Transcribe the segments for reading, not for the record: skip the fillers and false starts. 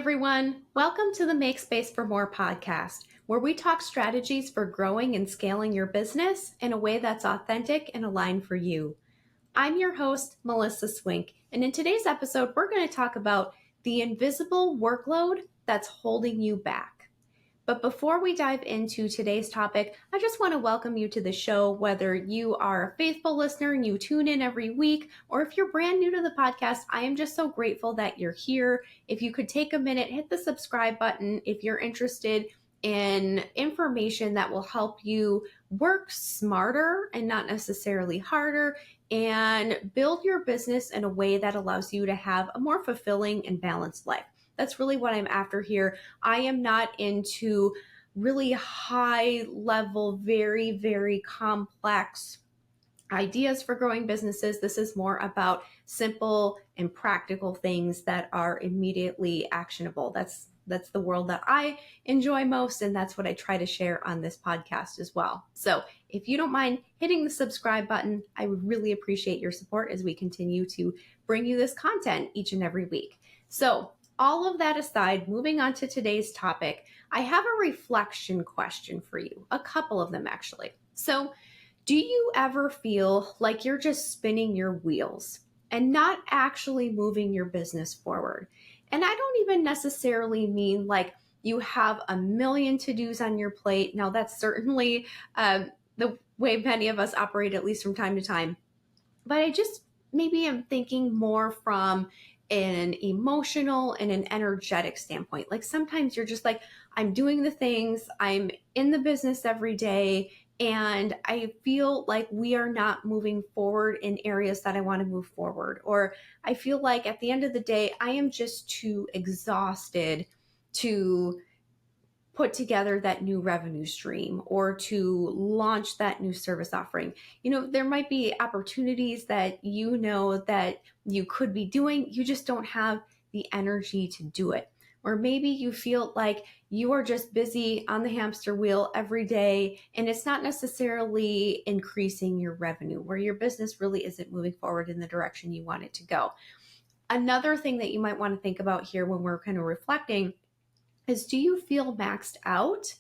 everyone. Welcome to the Make Space for More podcast, where we talk strategies for growing and scaling your business in a way that's authentic and aligned for you. I'm your host, Melissa Swink, and in today's episode, we're going to talk about the invisible workload that's holding you back. But before we dive into today's topic, I just want to welcome you to the show, whether you are a faithful listener and you tune in every week, or if you're brand new to the podcast, I am just so grateful that you're here. If you could take a minute, hit the subscribe button if you're interested in information that will help you work smarter and not necessarily harder, and build your business in a way that allows you to have a more fulfilling and balanced life. That's really what I'm after here. I am not into really high level, very, very complex ideas for growing businesses. This is more about simple and practical things that are immediately actionable. That's the world that I enjoy most, and that's what I try to share on this podcast as well. So if you don't mind hitting the subscribe button, I would really appreciate your support as we continue to bring you this content each and every week. So all of that aside, moving on to today's topic, I have a reflection question for you, a couple of them actually. So do you ever feel like you're just spinning your wheels and not actually moving your business forward? And I don't even necessarily mean like you have a million to-dos on your plate. Now that's certainly the way many of us operate, at least from time to time. But I just maybe am thinking more from an emotional and an energetic standpoint. Like sometimes you're just like, I'm doing the things, I'm in the business every day, and I feel like we are not moving forward in areas that I want to move forward. Or I feel like at the end of the day, I am just too exhausted to put together that new revenue stream or to launch that new service offering. You know, there might be opportunities that you know that you could be doing, you just don't have the energy to do it. Or maybe you feel like you are just busy on the hamster wheel every day and it's not necessarily increasing your revenue, where your business really isn't moving forward in the direction you want it to go. Another thing that you might want to think about here when we're kind of reflecting is, do you feel maxed out?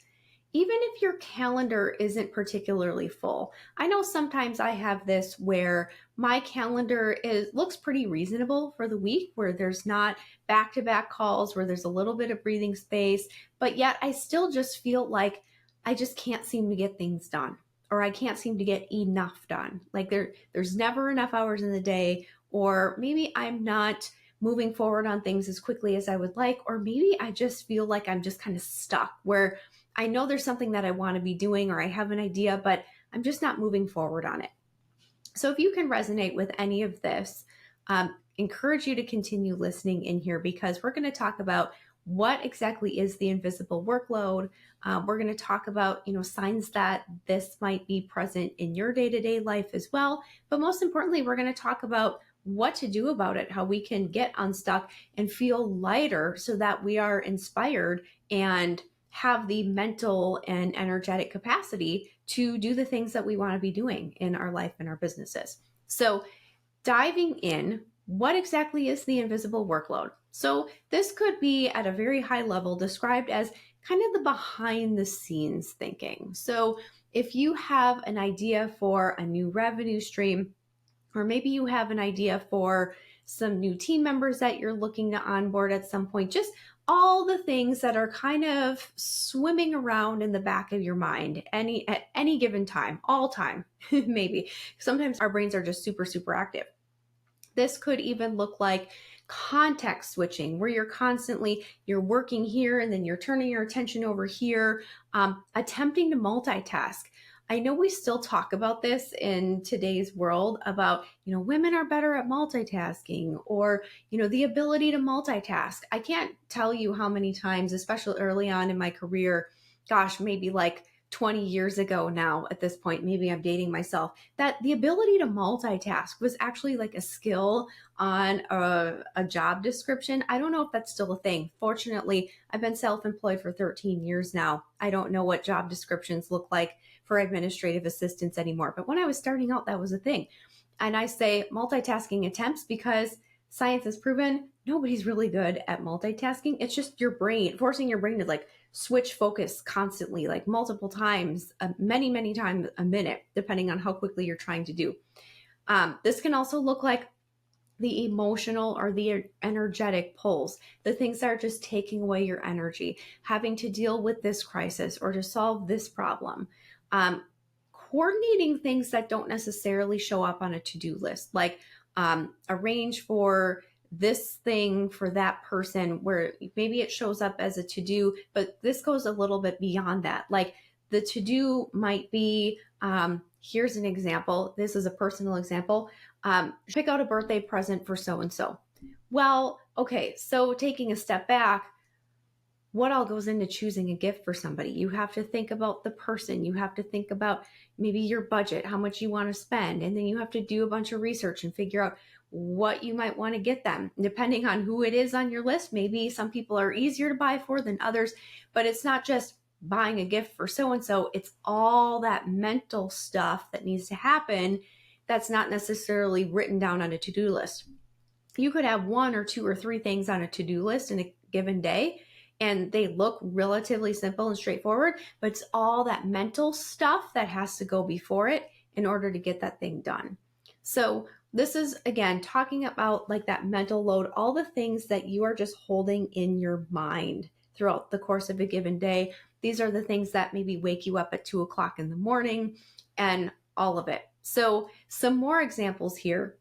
Even if your calendar isn't particularly full. I know sometimes I have this where my calendar looks pretty reasonable for the week, where there's not back-to-back calls, where there's a little bit of breathing space, but yet I still just feel like I just can't seem to get things done, or I can't seem to get enough done. Like there's never enough hours in the day, or maybe I'm not moving forward on things as quickly as I would like, or maybe I just feel like I'm just kind of stuck where I know there's something that I want to be doing, or I have an idea, but I'm just not moving forward on it. So if you can resonate with any of this, encourage you to continue listening in here, because we're going to talk about what exactly is the invisible workload. We're going to talk about, signs that this might be present in your day-to-day life as well. But most importantly, we're going to talk about what to do about it, how we can get unstuck and feel lighter so that we are inspired and have the mental and energetic capacity to do the things that we want to be doing in our life and our businesses. So diving in, what exactly is the invisible workload? So this could be at a very high level described as kind of the behind the scenes thinking. So if you have an idea for a new revenue stream, or maybe you have an idea for some new team members that you're looking to onboard at some point, just all the things that are kind of swimming around in the back of your mind at any given time, all time, maybe. Sometimes our brains are just super, super active. This could even look like context switching, where you're working here and then you're turning your attention over here, attempting to multitask. I know we still talk about this in today's world about, women are better at multitasking, or, the ability to multitask. I can't tell you how many times, especially early on in my career, maybe like 20 years ago now at this point, maybe I'm dating myself, that the ability to multitask was actually like a skill on a job description. I don't know if that's still a thing. Fortunately, I've been self-employed for 13 years now. I don't know what job descriptions look like for administrative assistants anymore. But when I was starting out, that was a thing. And I say multitasking attempts because science has proven nobody's really good at multitasking. It's just your brain, forcing your brain to like switch focus constantly, like multiple times, many times a minute, depending on how quickly you're trying to do. This can also look like the emotional or the energetic pulls, the things that are just taking away your energy, having to deal with this crisis or to solve this problem. Coordinating things that don't necessarily show up on a to-do list, like arrange for this thing for that person where maybe it shows up as a to-do, but this goes a little bit beyond that. Like the to-do might be, here's an example. This is a personal example. Pick out a birthday present for so-and-so. Well, okay, so taking a step back, what all goes into choosing a gift for somebody? You have to think about the person. You have to think about maybe your budget, how much you want to spend. And then you have to do a bunch of research and figure out what you might want to get them. Depending on who it is on your list, maybe some people are easier to buy for than others, but it's not just buying a gift for so-and-so. It's all that mental stuff that needs to happen that's not necessarily written down on a to-do list. You could have 1 or 2 or 3 things on a to-do list in a given day, and they look relatively simple and straightforward, but it's all that mental stuff that has to go before it in order to get that thing done. So this is, again, talking about like that mental load, all the things that you are just holding in your mind throughout the course of a given day. These are the things that maybe wake you up at 2 o'clock in the morning and all of it. So some more examples here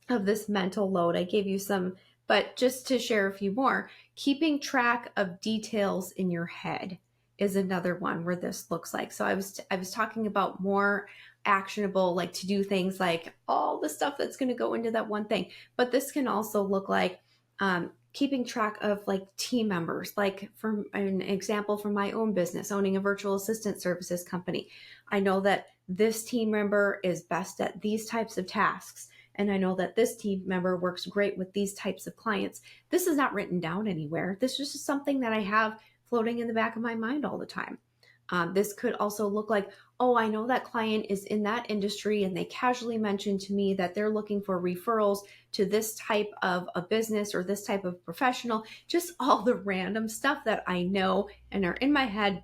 of this mental load. I gave you some, but just to share a few more, keeping track of details in your head is another one where this looks like. So I was talking about more actionable, like to do things, like all the stuff that's going to go into that one thing. But this can also look like keeping track of like team members, like for an example from my own business, owning a virtual assistant services company. I know that this team member is best at these types of tasks. And I know that this team member works great with these types of clients. This is not written down anywhere. This is just something that I have floating in the back of my mind all the time. This could also look like, oh, I know that client is in that industry and they casually mentioned to me that they're looking for referrals to this type of a business or this type of professional. Just all the random stuff that I know and are in my head,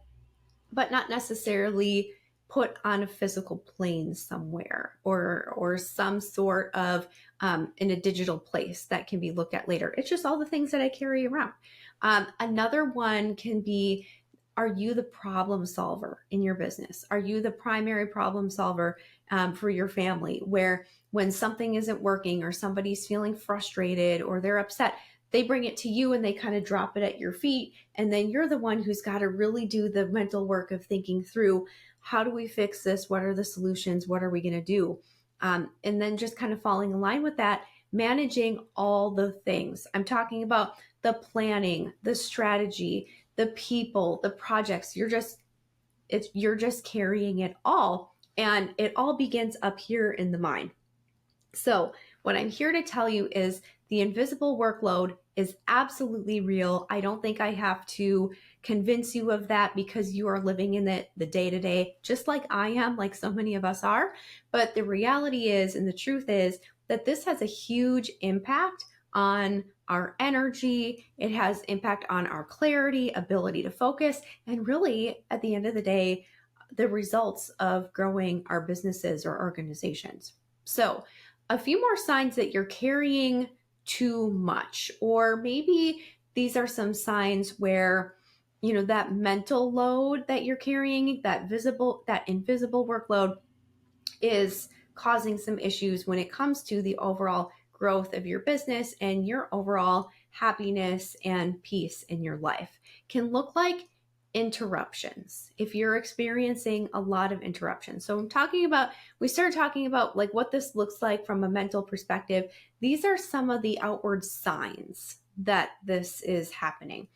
but not necessarily put on a physical plane somewhere or some sort of in a digital place that can be looked at later. It's just all the things that I carry around. Another one can be, are you the problem solver in your business? Are you the primary problem solver for your family, where when something isn't working or somebody's feeling frustrated or they're upset, they bring it to you and they kind of drop it at your feet. And then you're the one who's got to really do the mental work of thinking through, how do we fix this? What are the solutions? What are we going to do? And then just kind of falling in line with that, managing all the things. I'm talking about the planning, the strategy, the people, the projects. You're just carrying it all. And it all begins up here in the mind. So what I'm here to tell you is the invisible workload is absolutely real. I don't think I have to convince you of that, because you are living in the day-to-day, just like I am, like so many of us are. But the reality is, and the truth is, that this has a huge impact on our energy. It has impact on our clarity, ability to focus, and really, at the end of the day, the results of growing our businesses or organizations. So a few more signs that you're carrying too much, or maybe these are some signs where, you know, that mental load that you're carrying, that invisible workload, is causing some issues when it comes to the overall growth of your business and your overall happiness and peace in your life. Can look like interruptions. If you're experiencing a lot of interruptions. So we started talking about like what this looks like from a mental perspective. These are some of the outward signs that this is happening.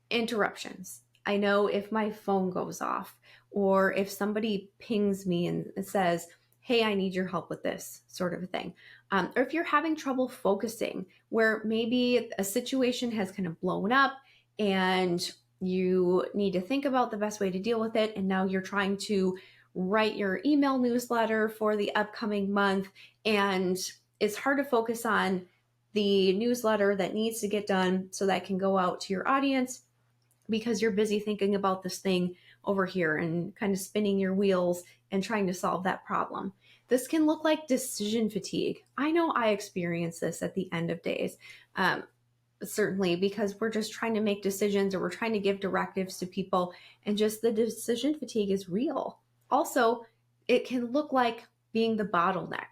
Interruptions. I know if my phone goes off, or if somebody pings me and says, hey, I need your help with this, sort of a thing. Or if you're having trouble focusing, where maybe a situation has kind of blown up and you need to think about the best way to deal with it. And now you're trying to write your email newsletter for the upcoming month. And it's hard to focus on the newsletter that needs to get done so that can go out to your audience because you're busy thinking about this thing over here and kind of spinning your wheels and trying to solve that problem. This can look like decision fatigue. I know I experience this at the end of days, certainly because we're just trying to make decisions or we're trying to give directives to people, and just the decision fatigue is real. Also, it can look like being the bottleneck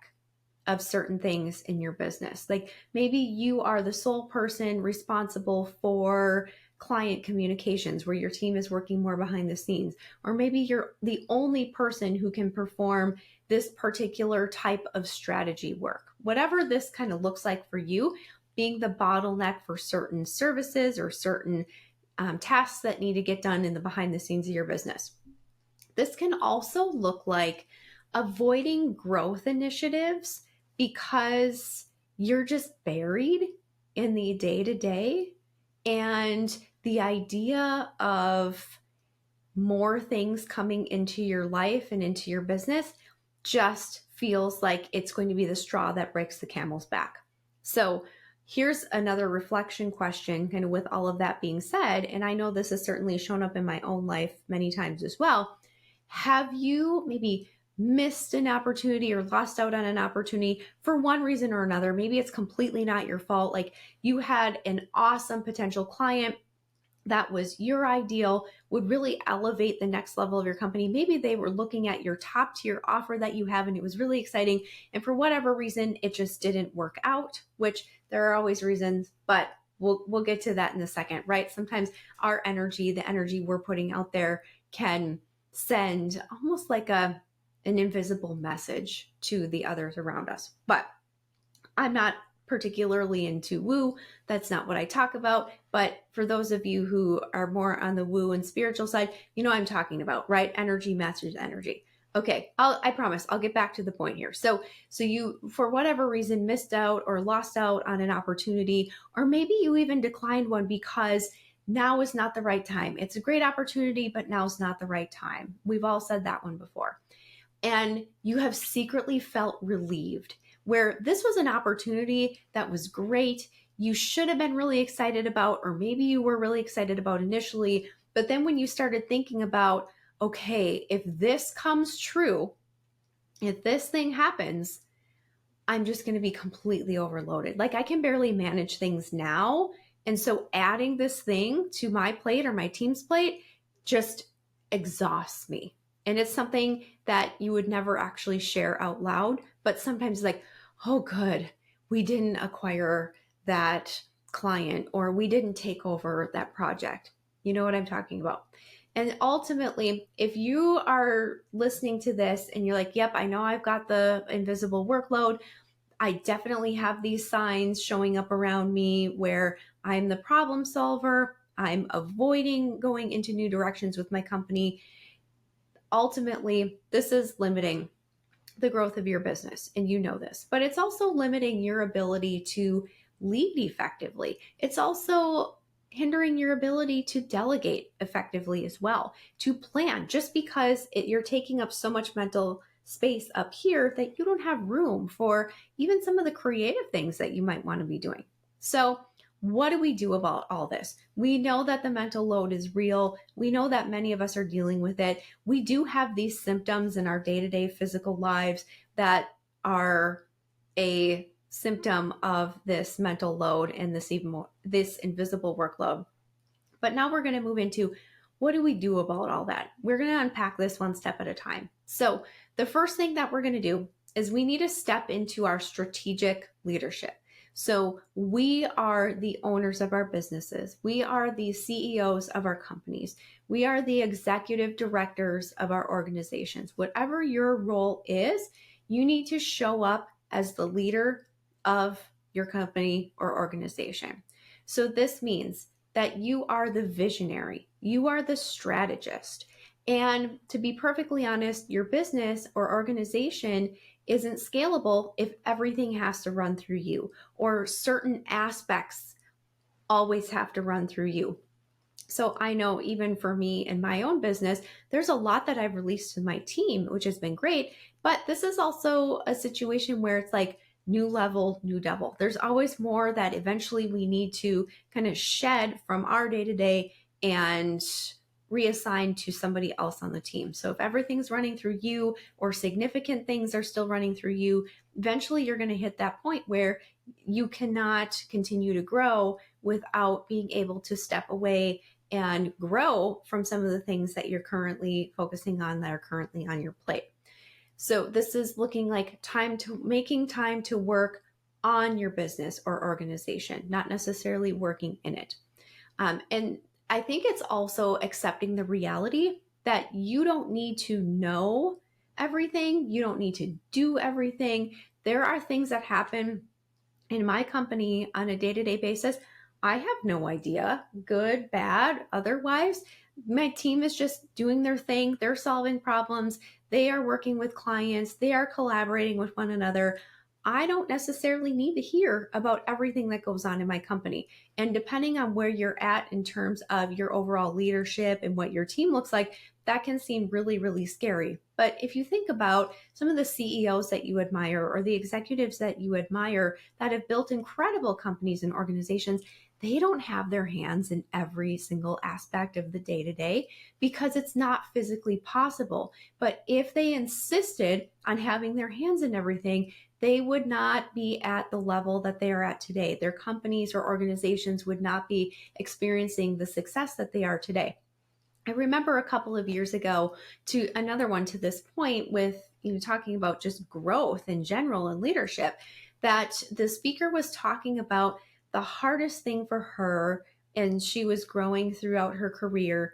of certain things in your business. Like maybe you are the sole person responsible for client communications where your team is working more behind the scenes, or maybe you're the only person who can perform this particular type of strategy work. Whatever this kind of looks like for you, being the bottleneck for certain services or certain tasks that need to get done in the behind the scenes of your business. This can also look like avoiding growth initiatives because you're just buried in the day-to-day, and the idea of more things coming into your life and into your business just feels like it's going to be the straw that breaks the camel's back. So here's another reflection question, kind of with all of that being said, and I know this has certainly shown up in my own life many times as well. Have you maybe missed an opportunity or lost out on an opportunity for one reason or another? Maybe it's completely not your fault. Like you had an awesome potential client that was your ideal, would really elevate the next level of your company. Maybe they were looking at your top tier offer that you have and it was really exciting. And for whatever reason, it just didn't work out, which there are always reasons, but we'll get to that in a second, right? Sometimes our energy, the energy we're putting out there, can send almost like an invisible message to the others around us. But I'm not particularly into woo. That's not what I talk about. But for those of you who are more on the woo and spiritual side, you know what I'm talking about, right? Energy matches energy. Okay, I promise I'll get back to the point here. So you, for whatever reason, missed out or lost out on an opportunity, or maybe you even declined one because now is not the right time. It's a great opportunity, but now's not the right time. We've all said that one before. And you have secretly felt relieved, where this was an opportunity that was great. You should have been really excited about, or maybe you were really excited about initially. But then when you started thinking about, okay, if this comes true, if this thing happens, I'm just going to be completely overloaded. Like I can barely manage things now. And so adding this thing to my plate or my team's plate just exhausts me. And it's something that you would never actually share out loud, but sometimes like, oh, good, we didn't acquire that client or we didn't take over that project. You know what I'm talking about? And ultimately, if you are listening to this and you're like, yep, I know I've got the invisible workload, I definitely have these signs showing up around me where I'm the problem solver, I'm avoiding going into new directions with my company. Ultimately, this is limiting the growth of your business, and you know this, but it's also limiting your ability to lead effectively. It's also hindering your ability to delegate effectively as well, to plan, just because you're taking up so much mental space up here that you don't have room for even some of the creative things that you might want to be doing. So what do we do about all this? We know that the mental load is real. We know that many of us are dealing with it. We do have these symptoms in our day-to-day physical lives that are a symptom of this mental load and this invisible workload. But now we're going to move into, what do we do about all that? We're going to unpack this one step at a time. So the first thing that we're going to do is we need to step into our strategic leadership. So we are the owners of our businesses. We are the CEOs of our companies. We are the executive directors of our organizations. Whatever your role is, you need to show up as the leader of your company or organization. So this means that you are the visionary. You are the strategist. And to be perfectly honest, your business or organization isn't scalable if everything has to run through you, or certain aspects always have to run through you. So I know even for me in my own business, there's a lot that I've released to my team, which has been great. But this is also a situation where it's like, new level, new devil. There's always more that eventually we need to kind of shed from our day-to-day and reassign to somebody else on the team. So if everything's running through you or significant things are still running through you, eventually you're going to hit that point where you cannot continue to grow without being able to step away and grow from some of the things that you're currently focusing on that are currently on your plate. So this is looking like making time to work on your business or organization, not necessarily working in it. And I think it's also accepting the reality that you don't need to know everything. You don't need to do everything. There are things that happen in my company on a day-to-day basis. I have no idea, good, bad, otherwise. My team is just doing their thing. They're solving problems. They are working with clients. They are collaborating with one another. I don't necessarily need to hear about everything that goes on in my company. And depending on where you're at in terms of your overall leadership and what your team looks like, that can seem really, really scary. But if you think about some of the CEOs that you admire or the executives that you admire that have built incredible companies and organizations, they don't have their hands in every single aspect of the day-to-day because it's not physically possible. But if they insisted on having their hands in everything, they would not be at the level that they are at today. Their companies or organizations would not be experiencing the success that they are today. I remember a couple of years ago, to another one to this point, with talking about just growth in general and leadership, that the speaker was talking about the hardest thing for her, and she was growing throughout her career,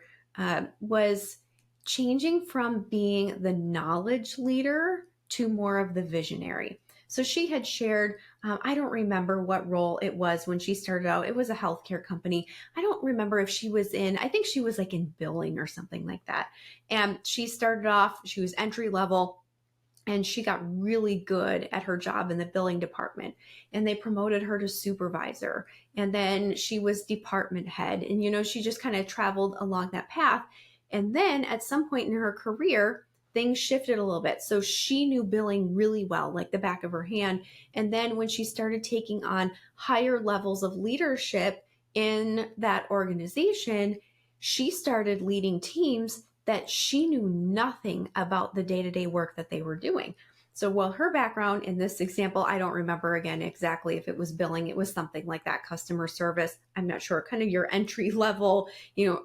was changing from being the knowledge leader to more of the visionary. So she had shared, I don't remember what role it was when she started out. It was a healthcare company. I don't remember if she was I think she was like in billing or something like that. And she started off, she was entry level, and she got really good at her job in the billing department. And they promoted her to supervisor. And then she was department head. And, she just kind of traveled along that path. And then at some point in her career, things shifted a little bit. So she knew billing really well, like the back of her hand. And then when she started taking on higher levels of leadership in that organization, she started leading teams that she knew nothing about the day-to-day work that they were doing. So while her background in this example, I don't remember again exactly if it was billing, it was something like that, customer service. I'm not sure, kind of your entry level,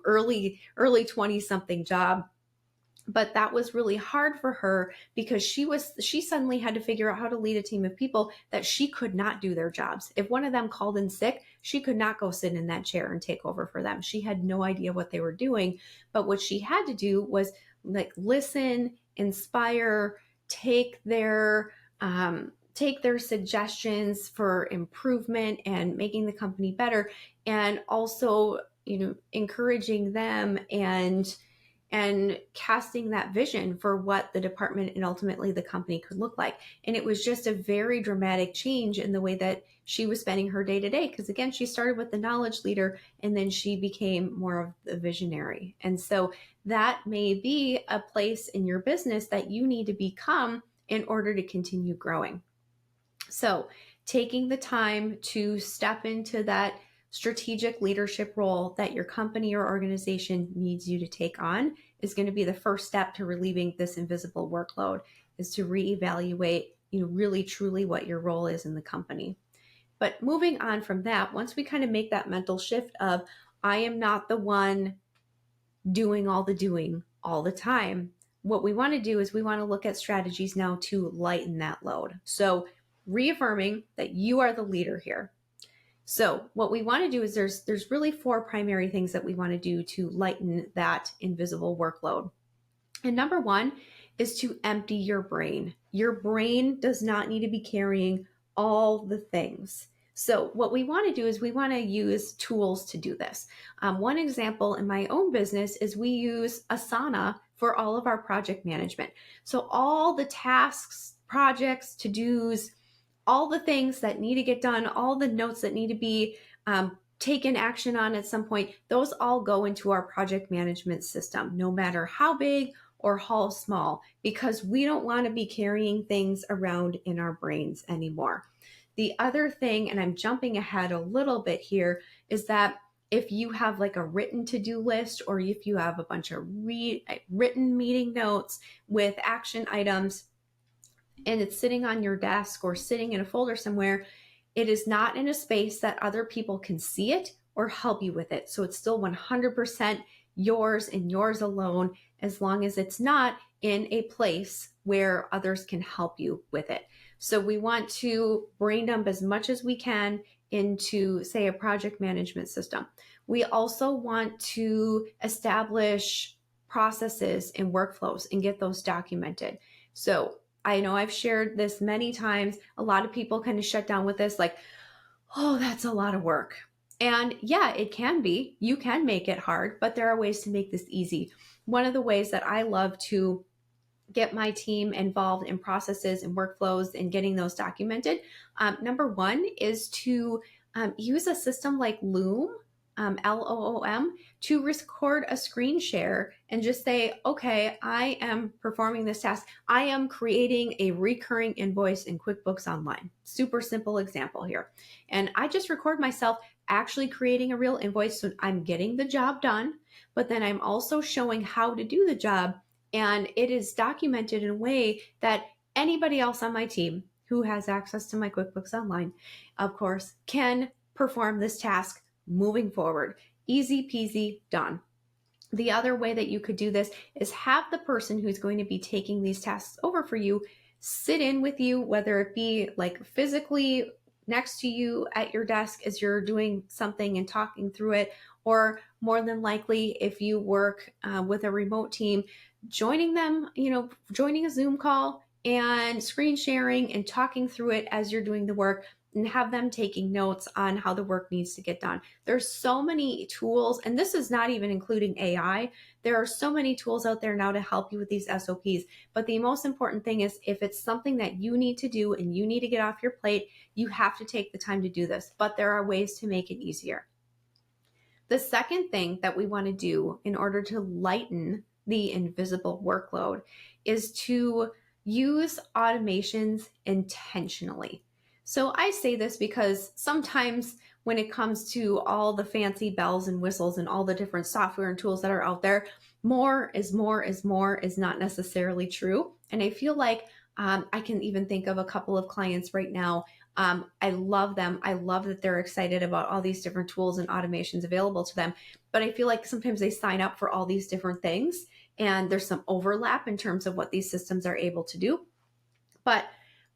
early 20 something job. But that was really hard for her because she suddenly had to figure out how to lead a team of people that she could not do their jobs. If one of them called in sick, she could not go sit in that chair and take over for them. She had no idea what they were doing. But what she had to do was like listen, inspire, take their suggestions for improvement and making the company better, and also, encouraging them and casting that vision for what the department and ultimately the company could look like. And it was just a very dramatic change in the way that she was spending her day to day. Because again, she started with the knowledge leader and then she became more of the visionary. And so that may be a place in your business that you need to become in order to continue growing. So taking the time to step into that strategic leadership role that your company or organization needs you to take on is going to be the first step to relieving this invisible workload, is to reevaluate, really truly what your role is in the company. But moving on from that, once we kind of make that mental shift of, I am not the one doing all the time, what we want to do is we want to look at strategies now to lighten that load. So reaffirming that you are the leader here. So what we want to do is there's really 4 primary things that we want to do to lighten that invisible workload. And number 1 is to empty your brain. Your brain does not need to be carrying all the things. So what we want to do is we want to use tools to do this. One example in my own business is we use Asana for all of our project management. So all the tasks, projects, to-dos, all the things that need to get done, all the notes that need to be taken action on at some point, those all go into our project management system, no matter how big or haul small, because we don't want to be carrying things around in our brains anymore. The other thing, and I'm jumping ahead a little bit here, is that if you have like a written to-do list, or if you have a bunch of written meeting notes with action items, and it's sitting on your desk or sitting in a folder somewhere, it is not in a space that other people can see it or help you with it. So it's still 100% yours and yours alone, as long as it's not in a place where others can help you with it. So we want to brain dump as much as we can into, say, a project management system. We also want to establish processes and workflows and get those documented. So I know I've shared this many times. A lot of people kind of shut down with this, like, oh, that's a lot of work. And yeah, it can be. You can make it hard, but there are ways to make this easy. One of the ways that I love to get my team involved in processes and workflows and getting those documented, number one is to use a system like Loom, Loom, to record a screen share and just say, okay, I am performing this task. I am creating a recurring invoice in QuickBooks Online. Super simple example here. And I just record myself actually creating a real invoice. So I'm getting the job done, but then I'm also showing how to do the job. And it is documented in a way that anybody else on my team who has access to my QuickBooks Online, of course, can perform this task moving forward. Easy peasy, done. The other way that you could do this is have the person who's going to be taking these tasks over for you sit in with you, whether it be like physically next to you at your desk as you're doing something and talking through it, or more than likely, if you work with a remote team, joining them, joining a Zoom call and screen sharing and talking through it as you're doing the work, and have them taking notes on how the work needs to get done. There's so many tools, and this is not even including AI. There are so many tools out there now to help you with these SOPs. But the most important thing is, if it's something that you need to do and you need to get off your plate, you have to take the time to do this. But there are ways to make it easier. The second thing that we want to do in order to lighten the invisible workload is to use automations intentionally. So I say this because sometimes when it comes to all the fancy bells and whistles and all the different software and tools that are out there, more is not necessarily true. And I feel like I can even think of a couple of clients right now. I love them. I love that they're excited about all these different tools and automations available to them. But I feel like sometimes they sign up for all these different things and there's some overlap in terms of what these systems are able to do. But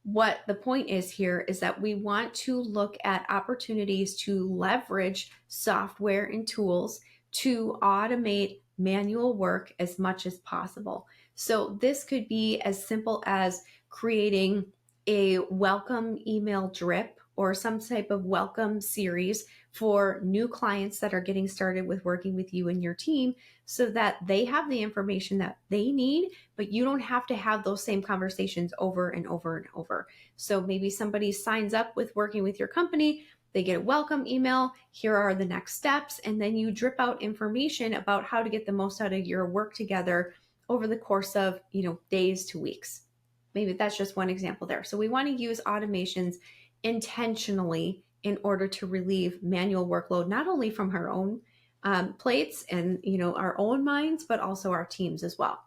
what the point is here is that we want to look at opportunities to leverage software and tools to automate manual work as much as possible. So this could be as simple as creating a welcome email drip or some type of welcome series for new clients that are getting started with working with you and your team, so that they have the information that they need, but you don't have to have those same conversations over and over and over. So maybe somebody signs up with working with your company, they get a welcome email, here are the next steps, and then you drip out information about how to get the most out of your work together over the course of, days to weeks. Maybe that's just one example there. So we want to use automations intentionally in order to relieve manual workload, not only from our own plates and our own minds, but also our teams as well.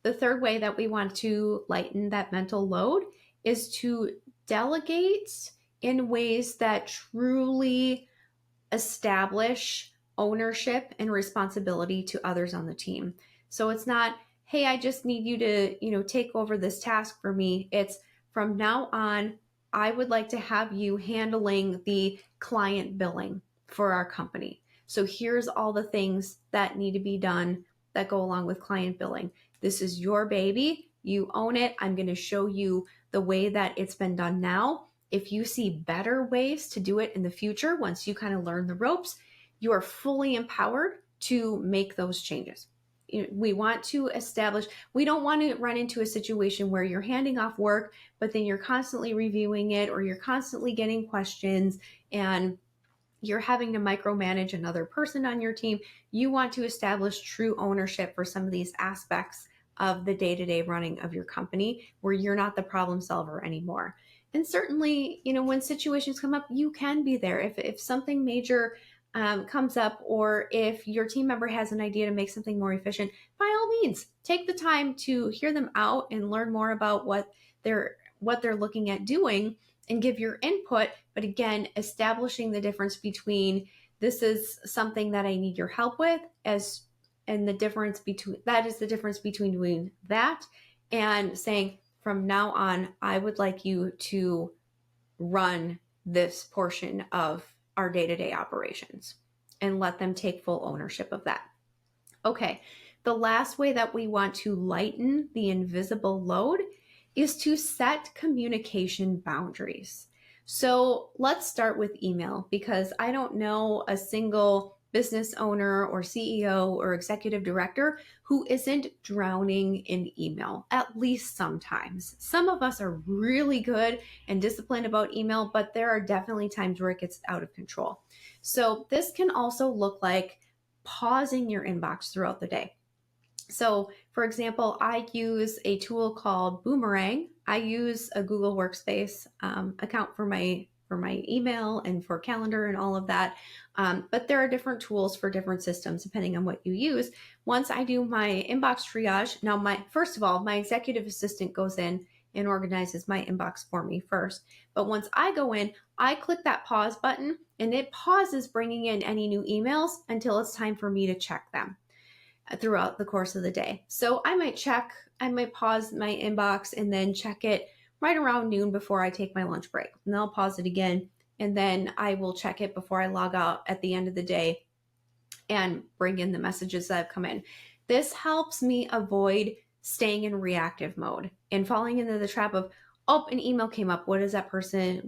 The third way that we want to lighten that mental load is to delegate in ways that truly establish ownership and responsibility to others on the team. So it's not, hey, I just need you to, take over this task for me. It's, from now on, I would like to have you handling the client billing for our company. So here's all the things that need to be done that go along with client billing. This is your baby. You own it. I'm going to show you the way that it's been done now. If you see better ways to do it in the future, once you kind of learn the ropes, you are fully empowered to make those changes. We want to establish, we don't want to run into a situation where you're handing off work, but then you're constantly reviewing it, or you're constantly getting questions and you're having to micromanage another person on your team. You want to establish true ownership for some of these aspects of the day-to-day running of your company where you're not the problem solver anymore. And certainly, when situations come up, you can be there. If something major comes up, or if your team member has an idea to make something more efficient, by all means, take the time to hear them out and learn more about what they're looking at doing and give your input. But again, establishing the difference between this is something that I need your help with, and the difference between doing that and saying, from now on, I would like you to run this portion of our day-to-day operations, and let them take full ownership of that. Okay, the last way that we want to lighten the invisible load is to set communication boundaries. So let's start with email, because I don't know a single business owner or CEO or executive director who isn't drowning in email, at least sometimes. Some of us are really good and disciplined about email, but there are definitely times where it gets out of control. So this can also look like pausing your inbox throughout the day. So for example, I use a tool called Boomerang. I use a Google Workspace account for my email and for calendar and all of that. But there are different tools for different systems depending on what you use. Once I do my inbox triage, now first of all, my executive assistant goes in and organizes my inbox for me first. But once I go in, I click that pause button, and it pauses bringing in any new emails until it's time for me to check them throughout the course of the day. So I might pause my inbox and then check it right around noon before I take my lunch break. And then I'll pause it again, and then I will check it before I log out at the end of the day and bring in the messages that have come in. This helps me avoid staying in reactive mode and falling into the trap of, oh, an email came up. What does that person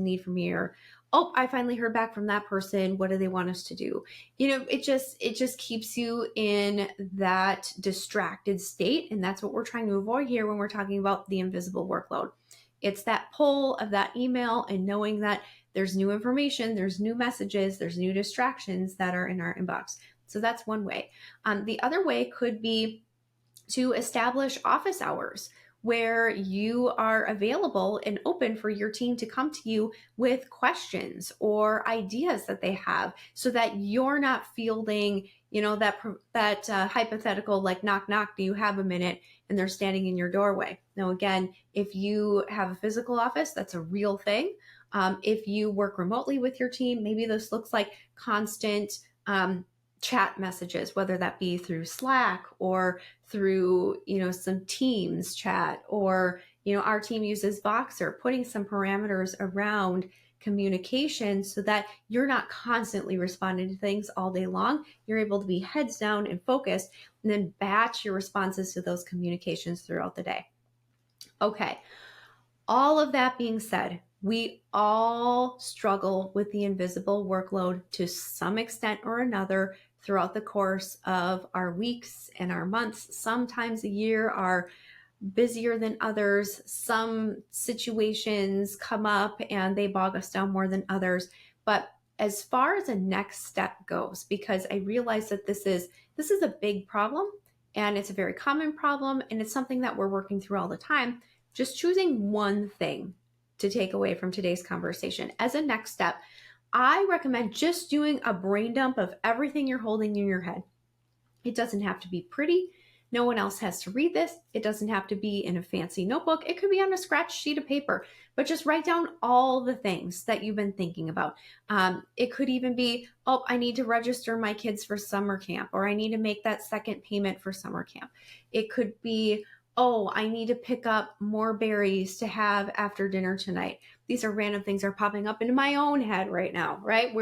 need from me? Or, oh, I finally heard back from that person. What do they want us to do? It just keeps you in that distracted state. And that's what we're trying to avoid here when we're talking about the invisible workload. It's that pull of that email and knowing that there's new information, there's new messages, there's new distractions that are in our inbox. So that's one way. The other way could be to establish office hours where you are available and open for your team to come to you with questions or ideas that they have, so that you're not fielding, that hypothetical, like, knock, knock, do you have a minute? And they're standing in your doorway. Now, again, if you have a physical office, that's a real thing. If you work remotely with your team, maybe this looks like constant chat messages, whether that be through Slack or through, some Teams chat, or, our team uses Voxer, putting some parameters around communication so that you're not constantly responding to things all day long. You're able to be heads down and focused, and then batch your responses to those communications throughout the day. Okay. All of that being said, we all struggle with the invisible workload to some extent or another throughout the course of our weeks and our months. Sometimes a year are busier than others. Some situations come up and they bog us down more than others. But as far as a next step goes, because I realize that this is a big problem, and it's a very common problem, and it's something that we're working through all the time, just choosing one thing to take away from today's conversation as a next step, I recommend just doing a brain dump of everything you're holding in your head. It doesn't have to be pretty. No one else has to read this. It doesn't have to be in a fancy notebook. It could be on a scratch sheet of paper, but just write down all the things that you've been thinking about. It could even be, oh, I need to register my kids for summer camp, or I need to make that second payment for summer camp. It could be, oh, I need to pick up more berries to have after dinner tonight. These are random things that are popping up into my own head right now, right?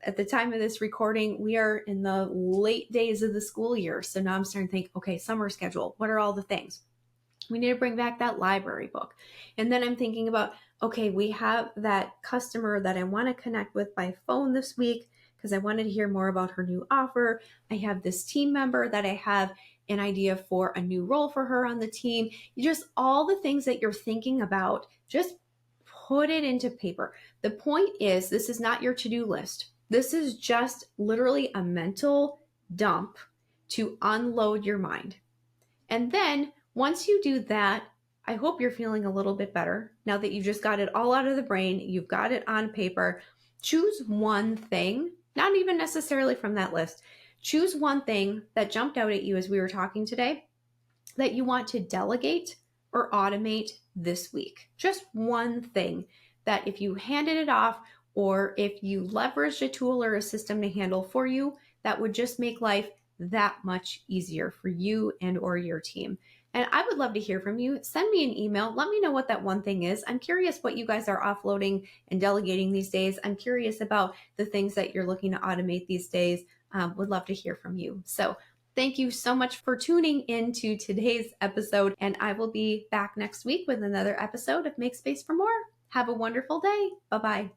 At the time of this recording, we are in the late days of the school year. So now I'm starting to think, okay, summer schedule. What are all the things? We need to bring back that library book. And then I'm thinking about, okay, we have that customer that I want to connect with by phone this week because I wanted to hear more about her new offer. I have this team member that I have an idea for a new role for her on the team. Just all the things that you're thinking about, just put it into paper. The point is, this is not your to-do list. This is just literally a mental dump to unload your mind. And then once you do that, I hope you're feeling a little bit better now that you just got it all out of the brain. You've got it on paper. Choose one thing, not even necessarily from that list. Choose one thing that jumped out at you as we were talking today that you want to delegate or automate this week. Just one thing that if you handed it off or if you leveraged a tool or a system to handle for you, that would just make life that much easier for you and or your team. And I would love to hear from you. Send me an email. Let me know what that one thing is. I'm curious what you guys are offloading and delegating these days. I'm curious about the things that you're looking to automate these days. Would love to hear from you. So thank you so much for tuning into today's episode. And I will be back next week with another episode of Make Space for More. Have a wonderful day. Bye-bye.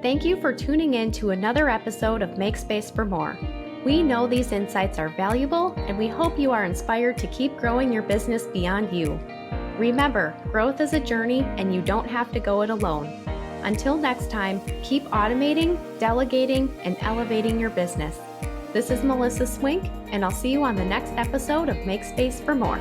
Thank you for tuning in to another episode of Make Space for More. We know these insights are valuable, and we hope you are inspired to keep growing your business beyond you. Remember, growth is a journey, and you don't have to go it alone. Until next time, keep automating, delegating, and elevating your business. This is Melissa Swink, and I'll see you on the next episode of Make Space for More.